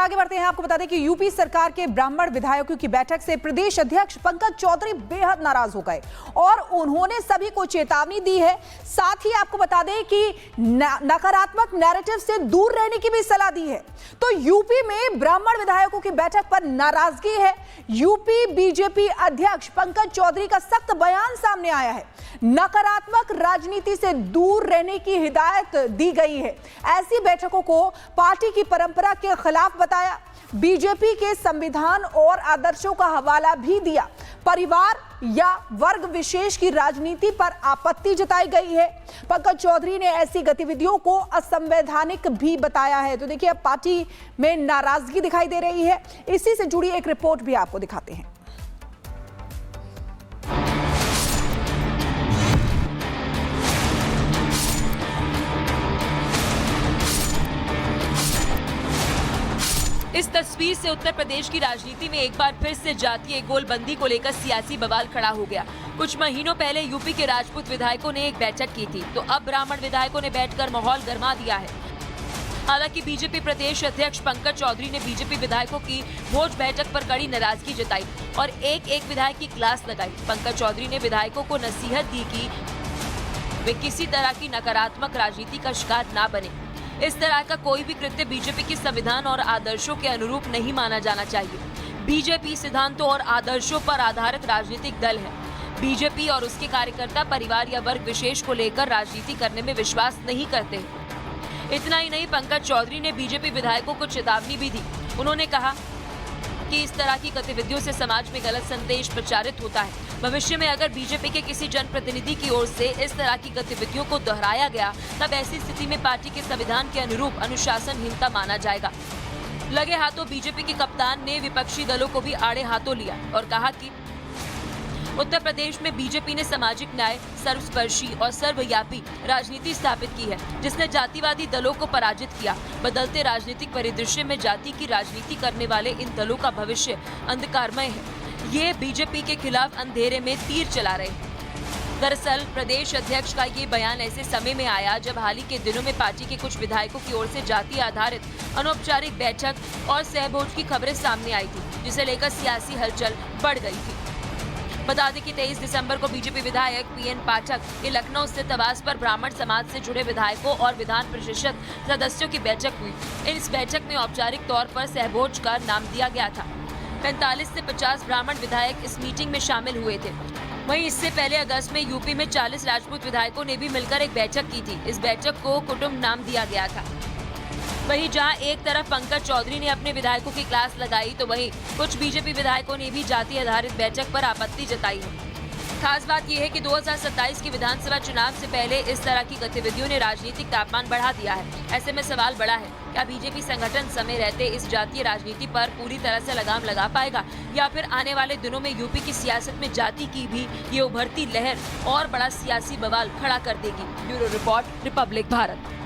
आगे बढ़ते हैं, आपको बता दें कि यूपी सरकार के ब्राह्मण विधायकों की बैठक से प्रदेश अध्यक्ष पंकज चौधरी बेहद नाराज हो गए और उन्होंने सभी को चेतावनी दी है। साथ ही आपको बता दें कि नकारात्मक नैरेटिव से दूर रहने की भी सलाह दी है। तो यूपी में ब्राह्मण विधायकों की बैठक पर नाराजगी है। यूपी बीजेपी अध्यक्ष पंकज चौधरी का सख्त बयान सामने आया है। नकारात्मक राजनीति से दूर रहने की हिदायत दी गई है। ऐसी बैठकों को पार्टी की परंपरा के खिलाफ बताया। बीजेपी के संविधान और आदर्शों का हवाला भी दिया। परिवार या वर्ग विशेष की राजनीति पर आपत्ति जताई गई है। पंकज चौधरी ने ऐसी गतिविधियों को असंवैधानिक भी बताया है। तो देखिए, अब पार्टी में नाराजगी दिखाई दे रही है। इसी से जुड़ी एक रिपोर्ट भी आपको दिखाते हैं। इस तस्वीर से उत्तर प्रदेश की राजनीति में एक बार फिर से जातीय गोलबंदी को लेकर सियासी बवाल खड़ा हो गया। कुछ महीनों पहले यूपी के राजपूत विधायकों ने एक बैठक की थी, तो अब ब्राह्मण विधायकों ने बैठकर माहौल गरमा दिया है। हालांकि बीजेपी प्रदेश अध्यक्ष पंकज चौधरी ने बीजेपी विधायकों की भोज बैठक पर कड़ी नाराजगी जताई और एक एक विधायक की क्लास लगाई। पंकज चौधरी ने विधायकों को नसीहत दी कि वे किसी तरह की नकारात्मक राजनीति का शिकार न बने। इस तरह का कोई भी कृत्य बीजेपी के संविधान और आदर्शों के अनुरूप नहीं माना जाना चाहिए। बीजेपी सिद्धांतों और आदर्शों पर आधारित राजनीतिक दल है। बीजेपी और उसके कार्यकर्ता परिवार या वर्ग विशेष को लेकर राजनीति करने में विश्वास नहीं करते। इतना ही नहीं, पंकज चौधरी ने बीजेपी विधायकों को चेतावनी भी दी। उन्होंने कहा कि इस तरह की गतिविधियों से समाज में गलत संदेश प्रचारित होता है। भविष्य में अगर बीजेपी के किसी जनप्रतिनिधि की ओर से इस तरह की गतिविधियों को दोहराया गया, तब ऐसी स्थिति में पार्टी के संविधान के अनुरूप अनुशासनहीनता माना जाएगा। लगे हाथों बीजेपी के कप्तान ने विपक्षी दलों को भी आड़े हाथों लिया और कहा कि उत्तर प्रदेश में बीजेपी ने सामाजिक न्याय, सर्वस्पर्शी और सर्वव्यापी राजनीति स्थापित की है, जिसने जातिवादी दलों को पराजित किया। बदलते राजनीतिक परिदृश्य में जाति की राजनीति करने वाले इन दलों का भविष्य अंधकारमय है। ये बीजेपी के खिलाफ अंधेरे में तीर चला रहे हैं। दरअसल प्रदेश अध्यक्ष का ये बयान ऐसे समय में आया जब हाल ही के दिनों में पार्टी के कुछ विधायकों की ओर से जाति आधारित अनौपचारिक बैठक और सहभोज की खबरें सामने आई थी, जिसे लेकर सियासी हलचल बढ़ गई थी। बता दें कि 23 दिसंबर को बीजेपी विधायक पीएन पाठक के लखनऊ स्थित आवास पर ब्राह्मण समाज से जुड़े विधायकों और विधान परिषद सदस्यों की बैठक हुई। इस बैठक में औपचारिक तौर पर सहभोज का नाम दिया गया था। 45 से 50 ब्राह्मण विधायक इस मीटिंग में शामिल हुए थे। वहीं इससे पहले अगस्त में यूपी में 40 राजपूत विधायकों ने भी मिलकर एक बैठक की थी। इस बैठक को कुटुंब नाम दिया गया था। वहीं जहां एक तरफ पंकज चौधरी ने अपने विधायकों की क्लास लगाई, तो वहीं कुछ बीजेपी विधायकों ने भी जाति आधारित बैठक पर आपत्ति जताई है। खास बात यह है कि 2027 के विधानसभा चुनाव से पहले इस तरह की गतिविधियों ने राजनीतिक तापमान बढ़ा दिया है। ऐसे में सवाल बड़ा है, क्या बीजेपी संगठन समय रहते इस जातीय राजनीति पर पूरी तरह से लगाम लगा पाएगा, या फिर आने वाले दिनों में यूपी की सियासत में जाति की भी ये उभरती लहर और बड़ा सियासी बवाल खड़ा कर देगी। Bureau report, Republic Bharat.